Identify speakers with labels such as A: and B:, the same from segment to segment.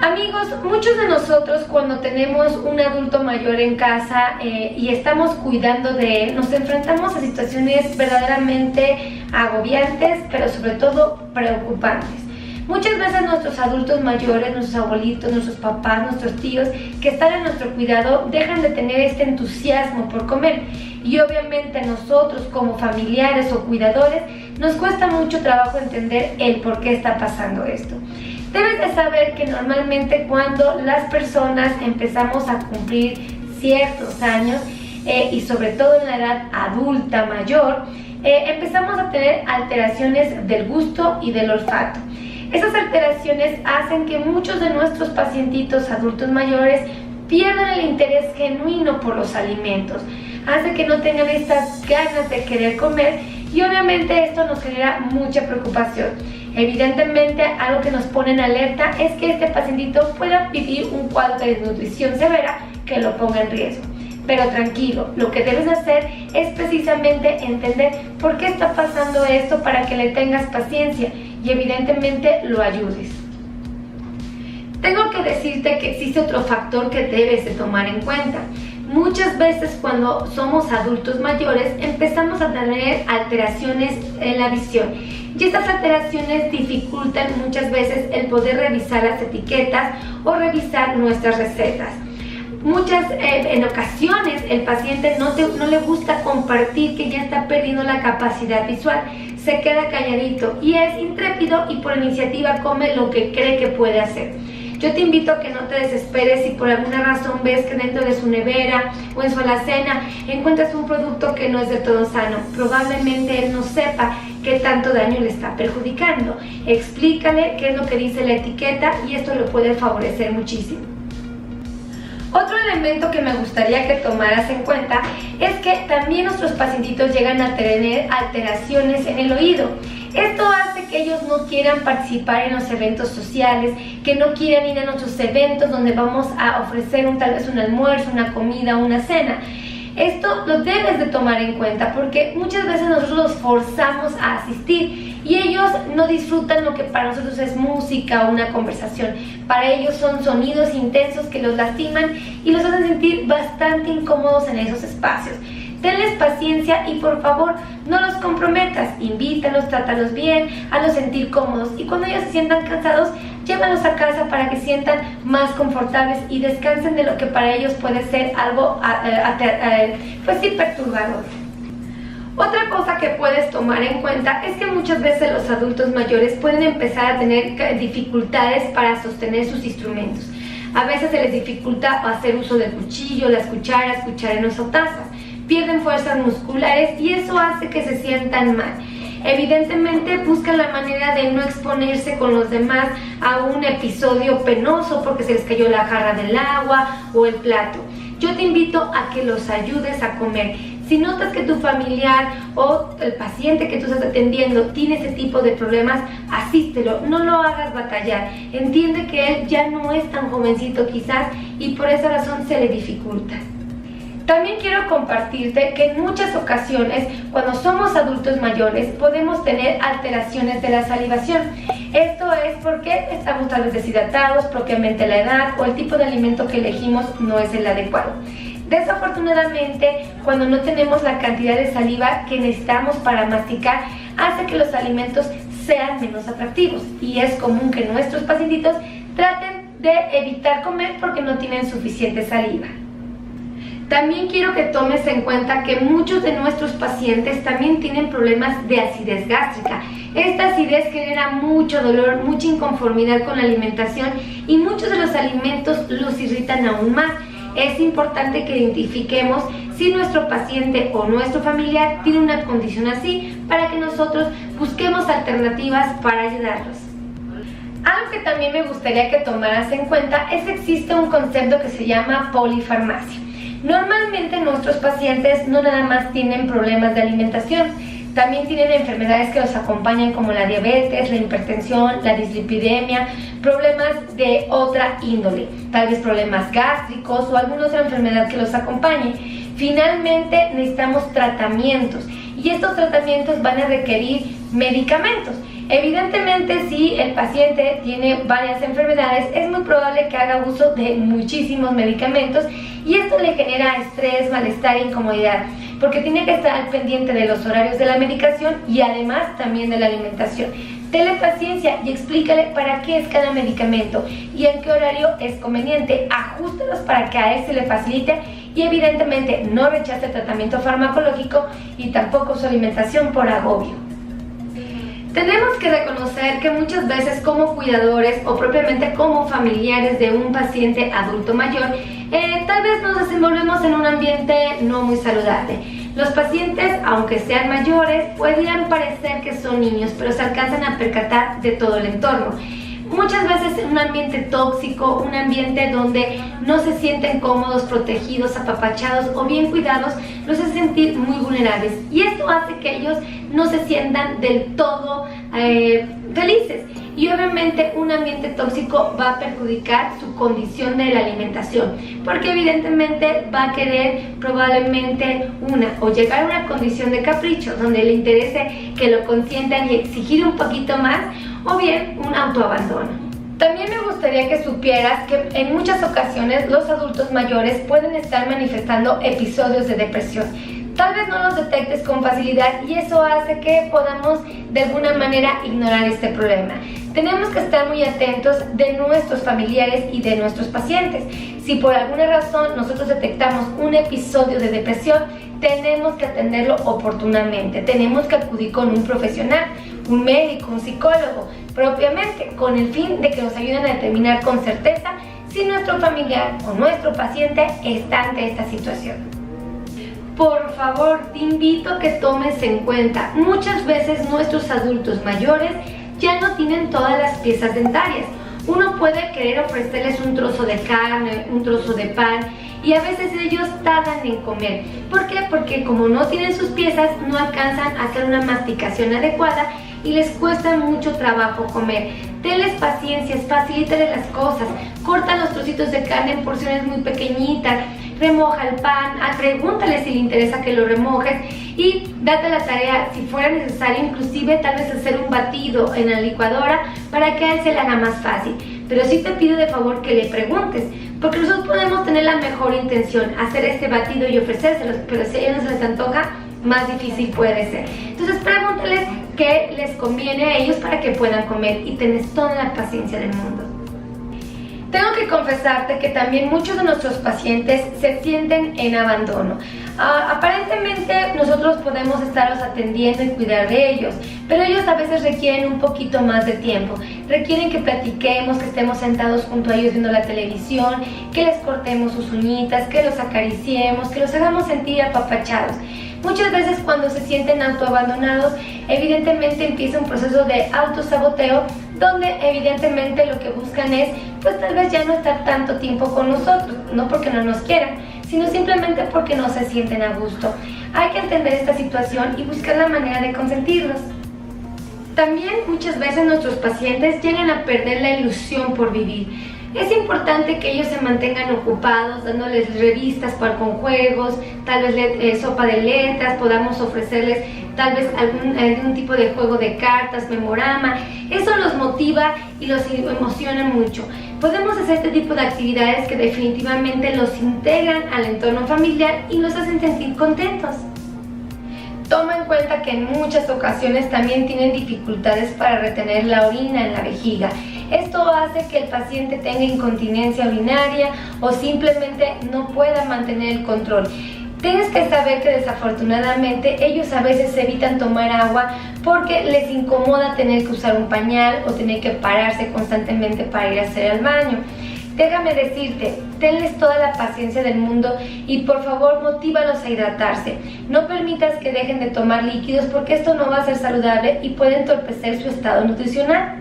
A: Amigos, muchos de nosotros cuando tenemos un adulto mayor en casa y estamos cuidando de él, nos enfrentamos a situaciones verdaderamente agobiantes, pero sobre todo preocupantes. Muchas veces nuestros adultos mayores, nuestros abuelitos, nuestros papás, nuestros tíos que están en nuestro cuidado dejan de tener este entusiasmo por comer. Y obviamente nosotros como familiares o cuidadores nos cuesta mucho trabajo entender el por qué está pasando esto. Debes de saber que normalmente cuando las personas empezamos a cumplir ciertos años y sobre todo en la edad adulta mayor, empezamos a tener alteraciones del gusto y del olfato. Esas alteraciones hacen que muchos de nuestros pacientitos adultos mayores pierdan el interés genuino por los alimentos, hace que no tengan estas ganas de querer comer y obviamente esto nos genera mucha preocupación. Evidentemente, algo que nos pone en alerta es que este pacientito pueda vivir un cuadro de desnutrición severa que lo ponga en riesgo. Pero tranquilo, lo que debes hacer es precisamente entender por qué está pasando esto para que le tengas paciencia y evidentemente lo ayudes. Tengo que decirte que existe otro factor que debes de tomar en cuenta. Muchas veces cuando somos adultos mayores empezamos a tener alteraciones en la visión y estas alteraciones dificultan muchas veces el poder revisar las etiquetas o revisar nuestras recetas. En ocasiones el paciente no le gusta compartir que ya está perdiendo la capacidad visual, se queda calladito y es intrépido y por iniciativa come lo que cree que puede hacer. Yo te invito a que no te desesperes si por alguna razón ves que dentro de su nevera o en su alacena encuentras un producto que no es del todo sano. Probablemente él no sepa qué tanto daño le está perjudicando. Explícale qué es lo que dice la etiqueta y esto lo puede favorecer muchísimo. Otro elemento que me gustaría que tomaras en cuenta es que también nuestros pacientitos llegan a tener alteraciones en el oído. Esto hace que ellos no quieran participar en los eventos sociales, que no quieran ir a nuestros eventos donde vamos a ofrecer tal vez un almuerzo, una comida, una cena. Esto lo debes de tomar en cuenta porque muchas veces nosotros los forzamos a asistir y ellos no disfrutan lo que para nosotros es música o una conversación. Para ellos son sonidos intensos que los lastiman y los hacen sentir bastante incómodos en esos espacios. Tenles paciencia y por favor no los comprometas, invítalos, trátalos bien, hazlos sentir cómodos y cuando ellos se sientan cansados, llévalos a casa para que sientan más confortables y descansen de lo que para ellos puede ser algo pues sí, perturbador. Otra cosa que puedes tomar en cuenta es que muchas veces los adultos mayores pueden empezar a tener dificultades para sostener sus instrumentos. A veces se les dificulta hacer uso del cuchillo, las cucharas o tazas. Pierden fuerzas musculares y eso hace que se sientan mal. Evidentemente buscan la manera de no exponerse con los demás a un episodio penoso porque se les cayó la jarra del agua o el plato. Yo te invito a que los ayudes a comer. Si notas que tu familiar o el paciente que tú estás atendiendo tiene ese tipo de problemas, asístelo, no lo hagas batallar. Entiende que él ya no es tan jovencito quizás y por esa razón se le dificulta. También quiero compartirte que en muchas ocasiones, cuando somos adultos mayores, podemos tener alteraciones de la salivación. Esto es porque estamos tal vez deshidratados, propiamente la edad o el tipo de alimento que elegimos no es el adecuado. Desafortunadamente, cuando no tenemos la cantidad de saliva que necesitamos para masticar, hace que los alimentos sean menos atractivos y es común que nuestros pacientitos traten de evitar comer porque no tienen suficiente saliva. También quiero que tomes en cuenta que muchos de nuestros pacientes también tienen problemas de acidez gástrica. Esta acidez genera mucho dolor, mucha inconformidad con la alimentación y muchos de los alimentos los irritan aún más. Es importante que identifiquemos si nuestro paciente o nuestro familiar tiene una condición así para que nosotros busquemos alternativas para ayudarlos. Algo que también me gustaría que tomaras en cuenta es que existe un concepto que se llama polifarmacia. Normalmente nuestros pacientes no nada más tienen problemas de alimentación, también tienen enfermedades que los acompañan como la diabetes, la hipertensión, la dislipidemia, problemas de otra índole, tal vez problemas gástricos o alguna otra enfermedad que los acompañe. Finalmente necesitamos tratamientos y estos tratamientos van a requerir medicamentos. Evidentemente, si el paciente tiene varias enfermedades, es muy probable que haga uso de muchísimos medicamentos y esto le genera estrés, malestar e incomodidad, porque tiene que estar al pendiente de los horarios de la medicación y además también de la alimentación. Tenle paciencia y explícale para qué es cada medicamento y en qué horario es conveniente. Ajustelos para que a él se le facilite y evidentemente no rechace el tratamiento farmacológico y tampoco su alimentación por agobio. Tenemos que reconocer que muchas veces como cuidadores o propiamente como familiares de un paciente adulto mayor, tal vez nos desenvolvemos en un ambiente no muy saludable. Los pacientes, aunque sean mayores, podrían parecer que son niños, pero se alcanzan a percatar de todo el entorno. Muchas veces en un ambiente tóxico, un ambiente donde no se sienten cómodos, protegidos, apapachados o bien cuidados, los hace sentir muy vulnerables. Y esto hace que ellos no se sientan del todo felices. Y obviamente un ambiente tóxico va a perjudicar su condición de la alimentación, porque evidentemente va a querer probablemente o llegar a una condición de capricho, donde le interese que lo consientan y exigir un poquito más, o bien un autoabandono. También me gustaría que supieras que en muchas ocasiones los adultos mayores pueden estar manifestando episodios de depresión. Tal vez no los detectes con facilidad y eso hace que podamos de alguna manera ignorar este problema. Tenemos que estar muy atentos de nuestros familiares y de nuestros pacientes. Si por alguna razón nosotros detectamos un episodio de depresión, tenemos que atenderlo oportunamente. Tenemos que acudir con un profesional, un médico, un psicólogo, propiamente, con el fin de que nos ayuden a determinar con certeza si nuestro familiar o nuestro paciente está ante esta situación. Por favor, te invito a que tomes en cuenta, muchas veces nuestros adultos mayores ya no tienen todas las piezas dentarias. Uno puede querer ofrecerles un trozo de carne, un trozo de pan y a veces ellos tardan en comer. ¿Por qué? Porque como no tienen sus piezas, no alcanzan a hacer una masticación adecuada y les cuesta mucho trabajo comer. Tenles paciencia, facilítales las cosas, corta los trocitos de carne en porciones muy pequeñitas, remoja el pan, pregúntale si le interesa que lo remojes y date la tarea, si fuera necesario, inclusive tal vez hacer un batido en la licuadora para que a él se le haga más fácil. Pero sí te pido de favor que le preguntes, porque nosotros podemos tener la mejor intención, hacer este batido y ofrecérselos, pero si a ellos no se les antoja, más difícil puede ser. Entonces pregúntales qué les conviene a ellos para que puedan comer y tenés toda la paciencia del mundo. Tengo que confesarte que también muchos de nuestros pacientes se sienten en abandono. Aparentemente nosotros podemos estarlos atendiendo y cuidar de ellos, pero ellos a veces requieren un poquito más de tiempo. Requieren que platiquemos, que estemos sentados junto a ellos viendo la televisión, que les cortemos sus uñitas, que los acariciemos, que los hagamos sentir apapachados. Muchas veces cuando se sienten autoabandonados, evidentemente empieza un proceso de autosaboteo, donde evidentemente lo que buscan es, pues tal vez ya no estar tanto tiempo con nosotros, no porque no nos quieran, sino simplemente porque no se sienten a gusto. Hay que entender esta situación y buscar la manera de consentirlos. También muchas veces nuestros pacientes llegan a perder la ilusión por vivir. Es importante que ellos se mantengan ocupados, dándoles revistas con juegos, tal vez sopa de letras, podamos ofrecerles tal vez algún tipo de juego de cartas, memorama. Eso los motiva y los emociona mucho. Podemos hacer este tipo de actividades que definitivamente los integran al entorno familiar y los hacen sentir contentos. Toma en cuenta que en muchas ocasiones también tienen dificultades para retener la orina en la vejiga. Esto hace que el paciente tenga incontinencia urinaria o simplemente no pueda mantener el control. Tienes que saber que desafortunadamente ellos a veces evitan tomar agua porque les incomoda tener que usar un pañal o tener que pararse constantemente para ir a hacer el baño. Déjame decirte, tenles toda la paciencia del mundo y por favor motívalos a hidratarse. No permitas que dejen de tomar líquidos porque esto no va a ser saludable y puede entorpecer su estado nutricional.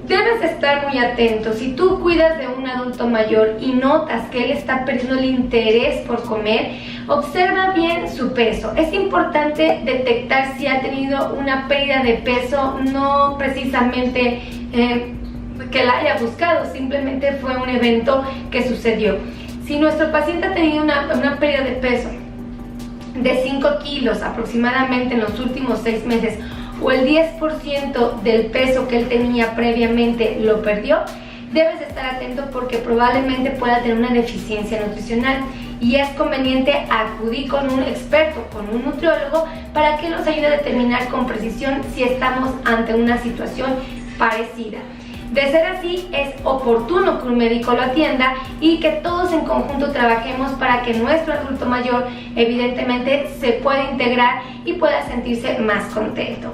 A: Debes estar muy atento. Si tú cuidas de un adulto mayor y notas que él está perdiendo el interés por comer, observa bien su peso. Es importante detectar si ha tenido una pérdida de peso, no precisamente que la haya buscado, simplemente fue un evento que sucedió. Si nuestro paciente ha tenido una pérdida de peso de 5 kilos aproximadamente en los últimos 6 meses, o el 10% del peso que él tenía previamente lo perdió, debes estar atento porque probablemente pueda tener una deficiencia nutricional y es conveniente acudir con un experto, con un nutriólogo, para que nos ayude a determinar con precisión si estamos ante una situación parecida. De ser así, es oportuno que un médico lo atienda y que todos en conjunto trabajemos para que nuestro adulto mayor evidentemente se pueda integrar y pueda sentirse más contento.